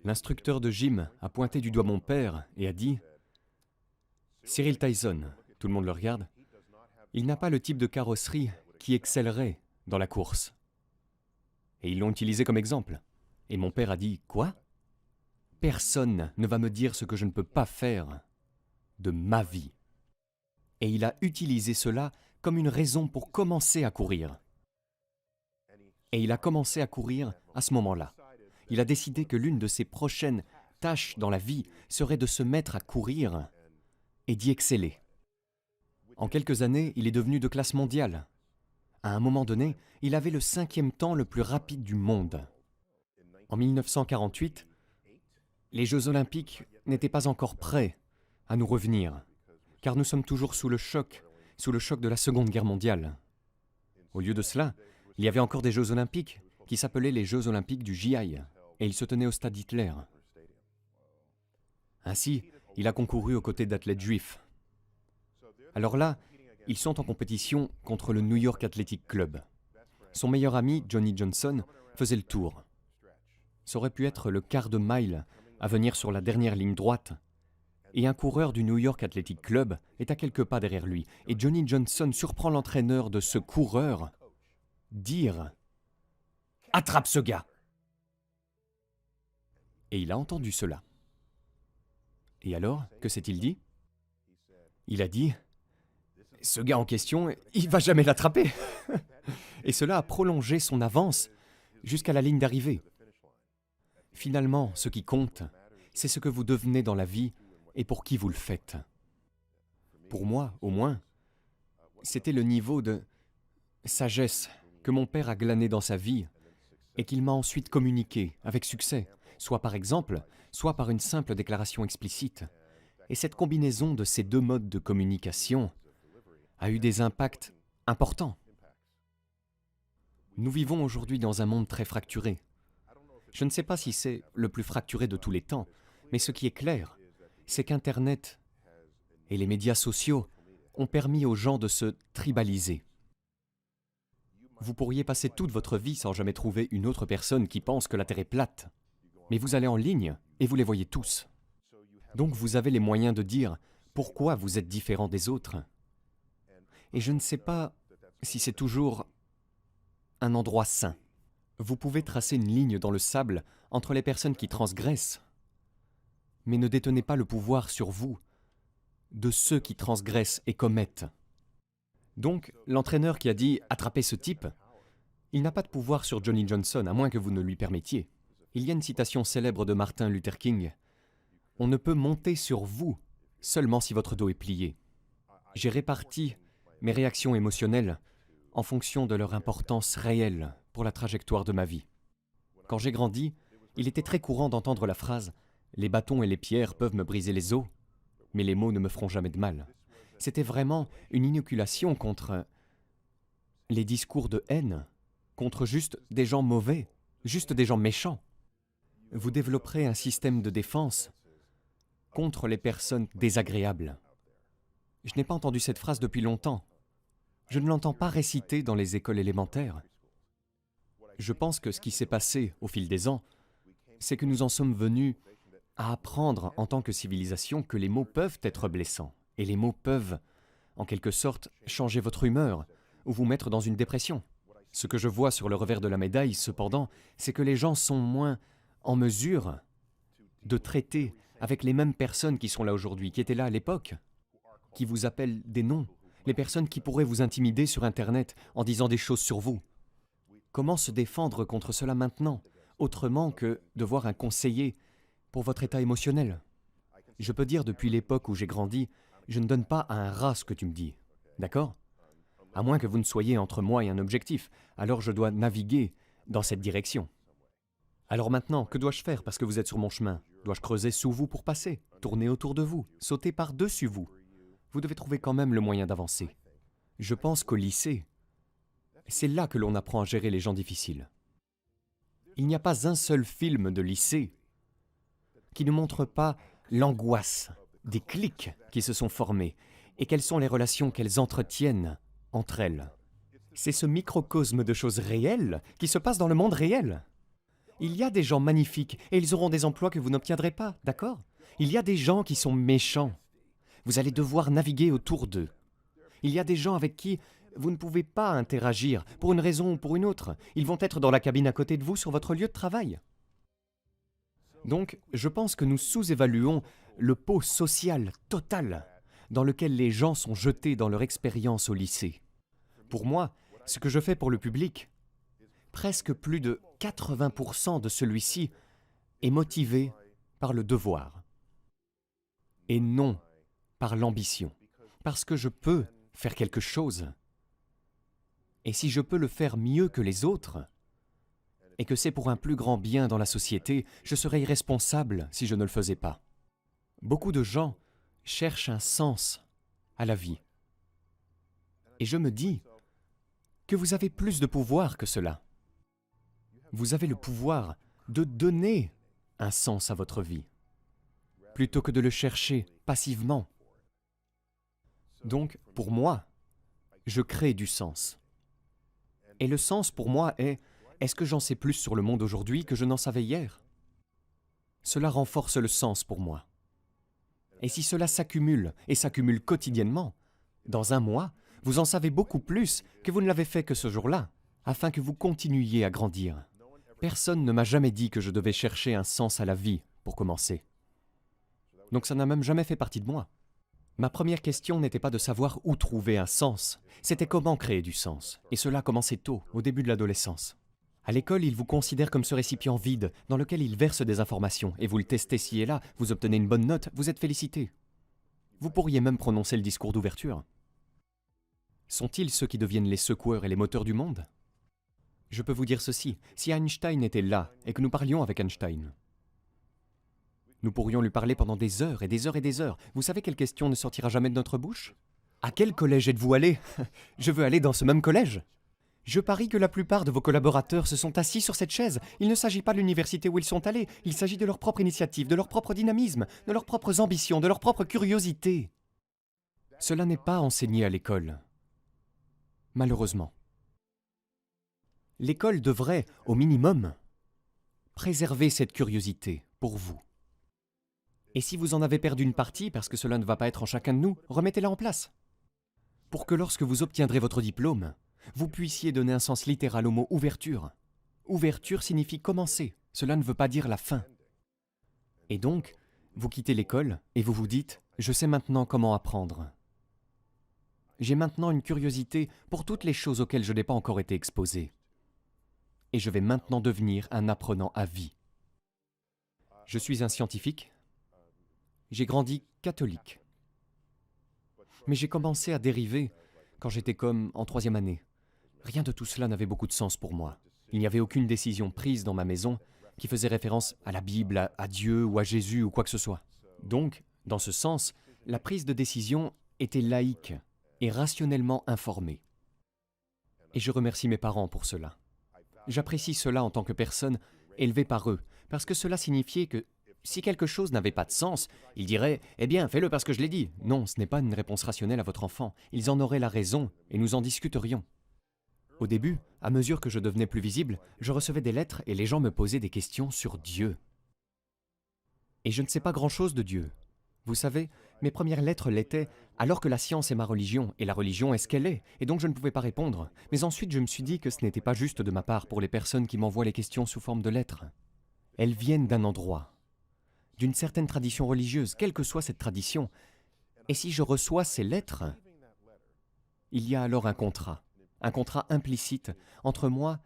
L'instructeur de gym a pointé du doigt mon père et a dit « Cyril Tyson, tout le monde le regarde, il n'a pas le type de carrosserie qui excellerait dans la course. » Et ils l'ont utilisé comme exemple. Et mon père a dit « Quoi ? Personne ne va me dire ce que je ne peux pas faire de ma vie. » Et il a utilisé cela comme une raison pour commencer à courir. Et il a commencé à courir à ce moment-là. Il a décidé que l'une de ses prochaines tâches dans la vie serait de se mettre à courir et d'y exceller. En quelques années, il est devenu de classe mondiale. À un moment donné, il avait le 5e temps le plus rapide du monde. En 1948, les Jeux Olympiques n'étaient pas encore prêts à nous revenir, car nous sommes toujours sous le choc de la Seconde Guerre mondiale. Au lieu de cela, il y avait encore des Jeux Olympiques qui s'appelaient les Jeux Olympiques du GI, et ils se tenaient au stade Hitler. Ainsi, il a concouru aux côtés d'athlètes juifs. Alors là, ils sont en compétition contre le New York Athletic Club. Son meilleur ami, Johnny Johnson, faisait le tour. Ça aurait pu être le quart de mile à venir sur la dernière ligne droite. Et un coureur du New York Athletic Club est à quelques pas derrière lui. Et Johnny Johnson surprend l'entraîneur de ce coureur dire « Attrape ce gars !» Et il a entendu cela. Et alors, que s'est-il dit? Il a dit « Ce gars en question, il va jamais l'attraper !» Et cela a prolongé son avance jusqu'à la ligne d'arrivée. Finalement, ce qui compte, c'est ce que vous devenez dans la vie et pour qui vous le faites. Pour moi, au moins, c'était le niveau de sagesse que mon père a glané dans sa vie et qu'il m'a ensuite communiqué avec succès, soit par exemple, soit par une simple déclaration explicite. Et cette combinaison de ces deux modes de communication a eu des impacts importants. Nous vivons aujourd'hui dans un monde très fracturé. Je ne sais pas si c'est le plus fracturé de tous les temps, mais ce qui est clair, c'est qu'Internet et les médias sociaux ont permis aux gens de se tribaliser. Vous pourriez passer toute votre vie sans jamais trouver une autre personne qui pense que la Terre est plate. Mais vous allez en ligne et vous les voyez tous. Donc vous avez les moyens de dire pourquoi vous êtes différent des autres. Et je ne sais pas si c'est toujours un endroit sain. Vous pouvez tracer une ligne dans le sable entre les personnes qui transgressent, mais ne détenez pas le pouvoir sur vous de ceux qui transgressent et commettent. Donc, l'entraîneur qui a dit « attrapez ce type », il n'a pas de pouvoir sur Johnny Johnson, à moins que vous ne lui permettiez. Il y a une citation célèbre de Martin Luther King. « On ne peut monter sur vous seulement si votre dos est plié. » J'ai réparti mes réactions émotionnelles en fonction de leur importance réelle pour la trajectoire de ma vie. Quand j'ai grandi, il était très courant d'entendre la phrase « Les bâtons et les pierres peuvent me briser les os, mais les mots ne me feront jamais de mal. » C'était vraiment une inoculation contre les discours de haine, contre juste des gens mauvais, juste des gens méchants. Vous développerez un système de défense contre les personnes désagréables. Je n'ai pas entendu cette phrase depuis longtemps. Je ne l'entends pas réciter dans les écoles élémentaires. Je pense que ce qui s'est passé au fil des ans, c'est que nous en sommes venus à apprendre en tant que civilisation que les mots peuvent être blessants. Et les mots peuvent, en quelque sorte, changer votre humeur ou vous mettre dans une dépression. Ce que je vois sur le revers de la médaille, cependant, c'est que les gens sont moins en mesure de traiter avec les mêmes personnes qui sont là aujourd'hui, qui étaient là à l'époque, qui vous appellent des noms, les personnes qui pourraient vous intimider sur Internet en disant des choses sur vous. Comment se défendre contre cela maintenant, autrement que de voir un conseiller pour votre état émotionnel? Je peux dire depuis l'époque où j'ai grandi, je ne donne pas à un rat ce que tu me dis, d'accord? À moins que vous ne soyez entre moi et un objectif, alors je dois naviguer dans cette direction. Alors maintenant, que dois-je faire parce que vous êtes sur mon chemin? Dois-je creuser sous vous pour passer, tourner autour de vous, sauter par-dessus vous? Vous devez trouver quand même le moyen d'avancer. Je pense qu'au lycée, c'est là que l'on apprend à gérer les gens difficiles. Il n'y a pas un seul film de lycée qui ne montre pas l'angoisse des cliques qui se sont formées et quelles sont les relations qu'elles entretiennent entre elles. C'est ce microcosme de choses réelles qui se passe dans le monde réel. Il y a des gens magnifiques et ils auront des emplois que vous n'obtiendrez pas, d'accord? Il y a des gens qui sont méchants. Vous allez devoir naviguer autour d'eux. Il y a des gens avec qui vous ne pouvez pas interagir, pour une raison ou pour une autre. Ils vont être dans la cabine à côté de vous sur votre lieu de travail. Donc, je pense que nous sous-évaluons le pot social total dans lequel les gens sont jetés dans leur expérience au lycée. Pour moi, ce que je fais pour le public, presque plus de 80% de celui-ci est motivé par le devoir et non par l'ambition. Parce que je peux faire quelque chose. Et si je peux le faire mieux que les autres, et que c'est pour un plus grand bien dans la société, je serais irresponsable si je ne le faisais pas. Beaucoup de gens cherchent un sens à la vie. Et je me dis que vous avez plus de pouvoir que cela. Vous avez le pouvoir de donner un sens à votre vie, plutôt que de le chercher passivement. Donc, pour moi, je crée du sens. Et le sens pour moi est-ce que j'en sais plus sur le monde aujourd'hui que je n'en savais hier? Cela renforce le sens pour moi. Et si cela s'accumule, et s'accumule quotidiennement, dans un mois, vous en savez beaucoup plus que vous ne l'avez fait que ce jour-là, afin que vous continuiez à grandir. Personne ne m'a jamais dit que je devais chercher un sens à la vie, pour commencer. Donc ça n'a même jamais fait partie de moi. Ma première question n'était pas de savoir où trouver un sens, c'était comment créer du sens. Et cela commençait tôt, au début de l'adolescence. À l'école, ils vous considèrent comme ce récipient vide, dans lequel ils versent des informations, et vous le testez ci et là, vous obtenez une bonne note, vous êtes félicité. Vous pourriez même prononcer le discours d'ouverture. Sont-ils ceux qui deviennent les secoueurs et les moteurs du monde? Je peux vous dire ceci, si Einstein était là, et que nous parlions avec Einstein, nous pourrions lui parler pendant des heures et des heures et des heures. Vous savez quelle question ne sortira jamais de notre bouche? À quel collège êtes-vous allé? Je veux aller dans ce même collège. Je parie que la plupart de vos collaborateurs se sont assis sur cette chaise. Il ne s'agit pas de l'université où ils sont allés, il s'agit de leur propre initiative, de leur propre dynamisme, de leurs propres ambitions, de leur propre curiosité. Cela n'est pas enseigné à l'école. Malheureusement. L'école devrait, au minimum, préserver cette curiosité pour vous. Et si vous en avez perdu une partie, parce que cela ne va pas être en chacun de nous, remettez-la en place. Pour que lorsque vous obtiendrez votre diplôme, vous puissiez donner un sens littéral au mot ouverture. Ouverture signifie commencer, cela ne veut pas dire la fin. Et donc, vous quittez l'école et vous vous dites « Je sais maintenant comment apprendre ». J'ai maintenant une curiosité pour toutes les choses auxquelles je n'ai pas encore été exposé. Et je vais maintenant devenir un apprenant à vie. Je suis un scientifique. J'ai grandi catholique. Mais j'ai commencé à dériver quand j'étais comme en 3e année. Rien de tout cela n'avait beaucoup de sens pour moi. Il n'y avait aucune décision prise dans ma maison qui faisait référence à la Bible, à Dieu ou à Jésus ou quoi que ce soit. Donc, dans ce sens, la prise de décision était laïque et rationnellement informée. Et je remercie mes parents pour cela. J'apprécie cela en tant que personne élevée par eux, parce que cela signifiait que si quelque chose n'avait pas de sens, ils diraient « Eh bien, fais-le parce que je l'ai dit ». Non, ce n'est pas une réponse rationnelle à votre enfant. Ils en auraient la raison et nous en discuterions. Au début, à mesure que je devenais plus visible, je recevais des lettres et les gens me posaient des questions sur Dieu. Et je ne sais pas grand-chose de Dieu. Vous savez, mes premières lettres l'étaient alors que la science est ma religion et la religion est ce qu'elle est, et donc je ne pouvais pas répondre. Mais ensuite, je me suis dit que ce n'était pas juste de ma part pour les personnes qui m'envoient les questions sous forme de lettres. Elles viennent d'un endroit, d'une certaine tradition religieuse, quelle que soit cette tradition. Et si je reçois ces lettres, il y a alors un contrat implicite entre moi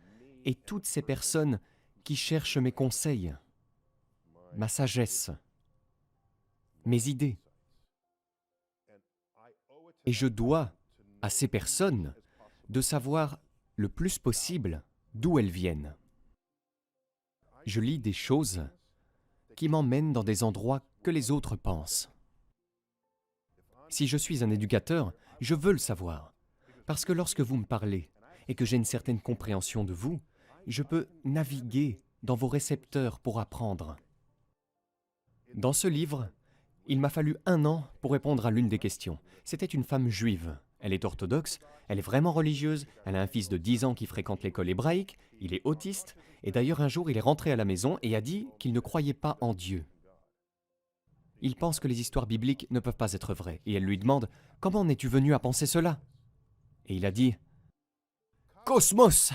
et toutes ces personnes qui cherchent mes conseils, ma sagesse, mes idées. Et je dois à ces personnes de savoir le plus possible d'où elles viennent. Je lis des choses qui m'emmènent dans des endroits que les autres pensent. Si je suis un éducateur, je veux le savoir, parce que lorsque vous me parlez et que j'ai une certaine compréhension de vous, je peux naviguer dans vos récepteurs pour apprendre. Dans ce livre, il m'a fallu 1 an pour répondre à l'une des questions. C'était une femme juive. Elle est orthodoxe, elle est vraiment religieuse, elle a un fils de 10 ans qui fréquente l'école hébraïque, il est autiste, et d'ailleurs un jour il est rentré à la maison et a dit qu'il ne croyait pas en Dieu. Il pense que les histoires bibliques ne peuvent pas être vraies, et elle lui demande « Comment en es-tu venu à penser cela ?» Et il a dit « Cosmos !»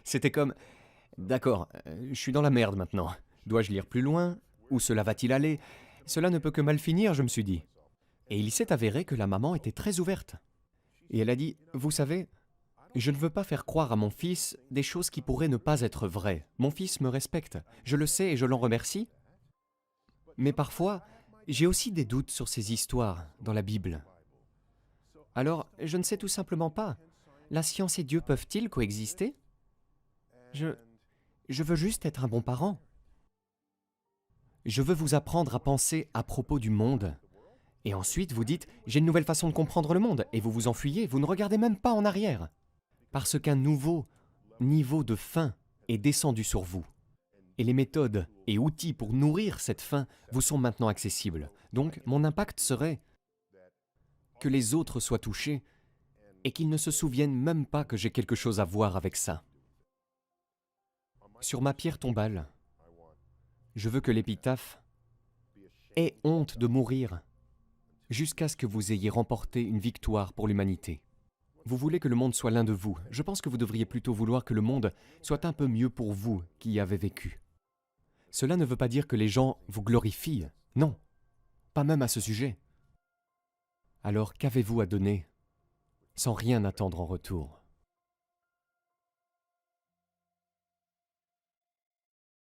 C'était comme « D'accord, je suis dans la merde maintenant. Dois-je lire plus loin? Où cela va-t-il aller? Cela ne peut que mal finir, je me suis dit. » Et il s'est avéré que la maman était très ouverte. Et elle a dit « Vous savez, je ne veux pas faire croire à mon fils des choses qui pourraient ne pas être vraies. Mon fils me respecte, je le sais et je l'en remercie. Mais parfois, j'ai aussi des doutes sur ces histoires dans la Bible. Alors, je ne sais tout simplement pas. La science et Dieu peuvent-ils coexister? Je veux juste être un bon parent. Je veux vous apprendre à penser à propos du monde. Et ensuite, vous dites, j'ai une nouvelle façon de comprendre le monde, et vous vous enfuyez, vous ne regardez même pas en arrière. Parce qu'un nouveau niveau de faim est descendu sur vous. Et les méthodes et outils pour nourrir cette faim vous sont maintenant accessibles. Donc, mon impact serait que les autres soient touchés et qu'ils ne se souviennent même pas que j'ai quelque chose à voir avec ça. Sur ma pierre tombale, je veux que l'épitaphe ait honte de mourir jusqu'à ce que vous ayez remporté une victoire pour l'humanité. Vous voulez que le monde soit l'un de vous. Je pense que vous devriez plutôt vouloir que le monde soit un peu mieux pour vous qui y avez vécu. Cela ne veut pas dire que les gens vous glorifient. Non, pas même à ce sujet. Alors qu'avez-vous à donner sans rien attendre en retour ?